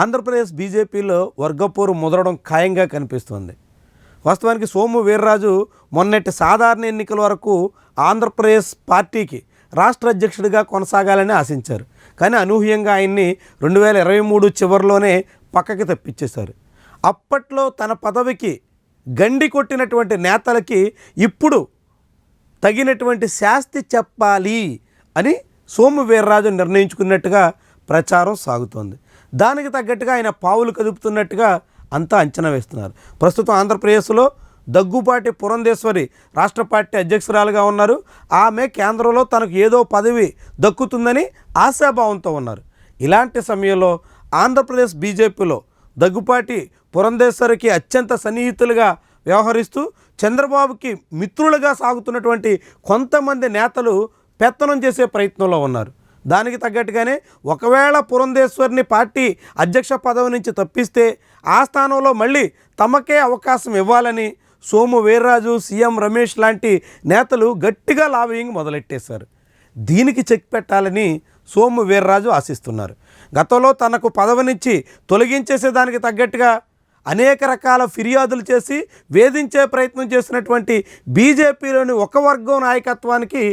ఆంధ్రప్రదేశ్ బీజేపీలో వర్గపోరు ముదరడం ఖాయంగా కనిపిస్తుంది. వాస్తవానికి సోము వీర్రాజు మొన్నటి సాధారణ ఎన్నికల వరకు ఆంధ్రప్రదేశ్ పార్టీకి రాష్ట్ర అధ్యక్షుడిగా కొనసాగాలని ఆశించారు. కానీ అనూహ్యంగా ఆయన్ని 2023 చివరిలోనే పక్కకి తప్పించేశారు. అప్పట్లో తన పదవికి గండి కొట్టినటువంటి నేతలకి ఇప్పుడు తగినటువంటి శాస్తి చెప్పాలి అని సోము వీర్రాజు నిర్ణయించుకున్నట్టుగా ప్రచారం సాగుతోంది. దానికి తగ్గట్టుగా ఆయన పావులు కదుపుతున్నట్టుగా అంతా అంచనా వేస్తున్నారు. ప్రస్తుతం ఆంధ్రప్రదేశ్లో దగ్గుబాటి పురంధేశ్వరి రాష్ట్ర పార్టీ అధ్యక్షురాలుగా ఉన్నారు. ఆమె కేంద్రంలో తనకు ఏదో పదవి దక్కుతుందని ఆశాభావంతో ఉన్నారు. ఇలాంటి సమయంలో ఆంధ్రప్రదేశ్ బీజేపీలో దగ్గుబాటి పురంధేశ్వరికి అత్యంత సన్నిహితులుగా వ్యవహరిస్తూ చంద్రబాబుకి మిత్రులుగా సాగుతున్నటువంటి కొంతమంది నేతలు పెత్తనం చేసే ప్రయత్నంలో ఉన్నారు. దానికి తగ్గట్టుగానే ఒకవేళ పురంధేశ్వరిని పార్టీ అధ్యక్ష పదవి నుంచి తప్పిస్తే ఆ స్థానంలో మళ్ళీ తమకే అవకాశం ఇవ్వాలని సోము వీర్రాజు, సీఎం రమేష్ లాంటి నేతలు గట్టిగా లాబియింగ్ మొదలెట్టేశారు. దీనికి చెక్ పెట్టాలని సోము వీర్రాజు ఆశిస్తున్నారు. గతంలో తనకు పదవి నుంచి తొలగించేసేదానికి తగ్గట్టుగా అనేక రకాల ఫిర్యాదులు చేసి వేధించే ప్రయత్నం చేసినటువంటి బీజేపీలోని ఒక వర్గం నాయకత్వానికి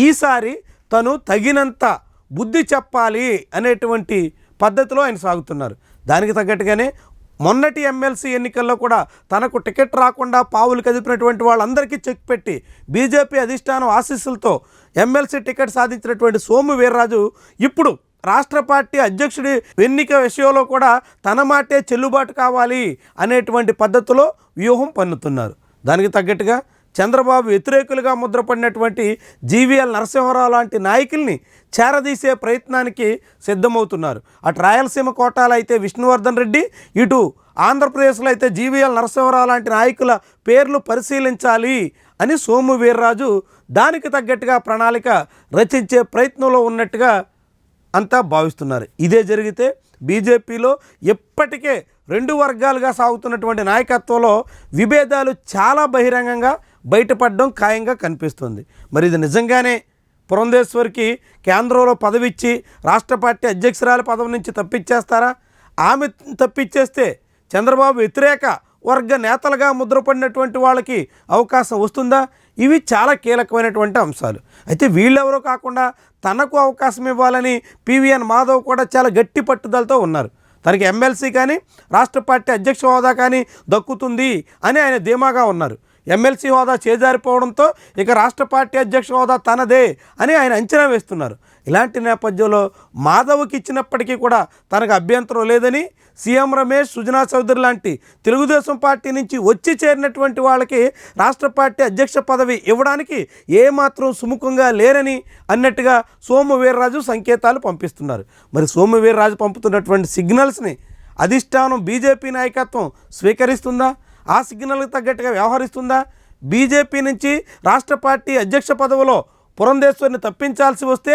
ఈసారి తను తగినంత బుద్ధి చెప్పాలి అనేటువంటి పద్ధతిలో ఆయన సాగుతున్నారు. దానికి తగ్గట్టుగానే మొన్నటి ఎమ్మెల్సీ ఎన్నికల్లో కూడా తనకు టికెట్ రాకుండా పావులు కదిపినటువంటి వాళ్ళందరికీ చెక్ పెట్టి బీజేపీ అధిష్టానం ఆశీస్సులతో ఎమ్మెల్సీ టికెట్ సాధించినటువంటి సోము వీర్రాజు ఇప్పుడు రాష్ట్ర పార్టీ అధ్యక్షుడి ఎన్నిక విషయంలో కూడా తన మాటే చెల్లుబాటు కావాలి అనేటువంటి పద్ధతిలో వ్యూహం పన్నుతున్నారు. దానికి తగ్గట్టుగా చంద్రబాబు వ్యతిరేకులుగా ముద్రపడినటువంటి జీవీఎల్ నరసింహారావు లాంటి నాయకుల్ని చేరదీసే ప్రయత్నానికి సిద్ధమవుతున్నారు. అటు రాయలసీమ కోటాలో అయితే విష్ణువర్ధన్ రెడ్డి, ఇటు ఆంధ్రప్రదేశ్లో అయితే జీవీఎల్ నరసింహారావు లాంటి నాయకుల పేర్లు పరిశీలించాలి అని సోము వీర్రాజు దానికి తగ్గట్టుగా ప్రణాళిక రచించే ప్రయత్నంలో ఉన్నట్టుగా అంతా భావిస్తున్నారు. ఇదే జరిగితే బీజేపీలో ఇప్పటికే 2 వర్గాలుగా సాగుతున్నటువంటి నాయకత్వంలో విభేదాలు చాలా బహిరంగంగా బయటపడడం ఖాయంగా కనిపిస్తుంది. మరి ఇది నిజంగానే పురంధేశ్వరికి కేంద్రంలో పదవి ఇచ్చి రాష్ట్ర పార్టీ అధ్యక్షురాల పదవి నుంచి తప్పించేస్తారా? ఆమె తప్పించేస్తే చంద్రబాబు వ్యతిరేక వర్గ నేతలుగా ముద్రపడినటువంటి వాళ్ళకి అవకాశం వస్తుందా? ఇవి చాలా కీలకమైనటువంటి అంశాలు. అయితే వీళ్ళెవరో కాకుండా తనకు అవకాశం ఇవ్వాలని పివిఎన్ మాధవ్ కూడా చాలా గట్టి పట్టుదలతో ఉన్నారు. తనకి ఎమ్మెల్సీ కానీ రాష్ట్ర పార్టీ అధ్యక్ష హోదా కానీ దక్కుతుంది అని ఆయన ధీమాగా ఉన్నారు. ఎమ్మెల్సీ హోదా చేజారిపోవడంతో ఇక రాష్ట్ర పార్టీ అధ్యక్ష హోదా తనదే అని ఆయన అంచనా వేస్తున్నారు. ఇలాంటి నేపథ్యంలో మాధవ్కి ఇచ్చినప్పటికీ కూడా తనకు అభ్యంతరం లేదని సీఎం రమేష్, సుజనా చౌదరి లాంటి తెలుగుదేశం పార్టీ నుంచి వచ్చి చేరినటువంటి వాళ్ళకి రాష్ట్ర పార్టీ అధ్యక్ష పదవి ఇవ్వడానికి ఏమాత్రం సుముఖంగా లేరని అన్నట్టుగా సోము వీర్రాజు సంకేతాలు పంపిస్తున్నారు. మరి సోము వీర్రాజు పంపుతున్నటువంటి సిగ్నల్స్ని అధిష్టానం బీజేపీ నాయకత్వం స్వీకరిస్తుందా? ఆ సిగ్నల్కి తగ్గట్టుగా వ్యవహరిస్తుందా? బీజేపీ నుంచి రాష్ట్ర పార్టీ అధ్యక్ష పదవిలో పురంధేశ్వరిని తప్పించాల్సి వస్తే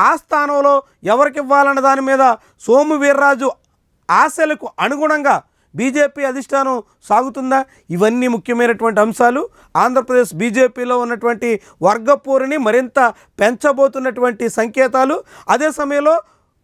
ఆ స్థానంలో ఎవరికి ఇవ్వాలన్న దాని మీద సోము వీర్రాజు ఆశలకు అనుగుణంగా బీజేపీ అధిష్టానం సాగుతుందా? ఇవన్నీ ముఖ్యమైనటువంటి అంశాలు. ఆంధ్రప్రదేశ్ బీజేపీలో ఉన్నటువంటి వర్గపోరుని మరింత పెంచబోతున్నటువంటి సంకేతాలు. అదే సమయంలో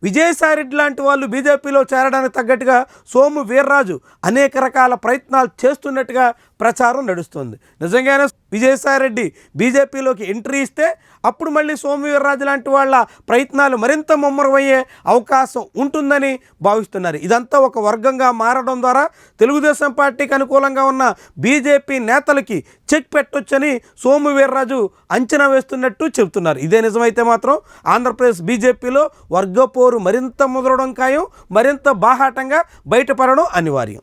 విజయసాయిరెడ్డి లాంటి వాళ్ళు బీజేపీలో చేరడానికి తగ్గట్టుగా సోము వీర్రాజు అనేక రకాల ప్రయత్నాలు చేస్తున్నట్టుగా ప్రచారం నడుస్తుంది. నిజంగానే విజయసాయిరెడ్డి బీజేపీలోకి ఎంట్రీ ఇస్తే అప్పుడు మళ్ళీ సోము వీర్రాజు లాంటి వాళ్ళ ప్రయత్నాలు మరింత ముమ్మరమయ్యే అవకాశం ఉంటుందని భావిస్తున్నారు. ఇదంతా ఒక వర్గంగా మారడం ద్వారా తెలుగుదేశం పార్టీకి అనుకూలంగా ఉన్న బీజేపీ నేతలకి చెక్ పెట్టొచ్చని సోము వీర్రాజు అంచనా వేస్తున్నట్టు చెబుతున్నారు. ఇదే నిజమైతే మాత్రం ఆంధ్రప్రదేశ్ బీజేపీలో వర్గపోరు మరింత ముదరడం ఖాయం, మరింత బాహాటంగా బయటపడడం అనివార్యం.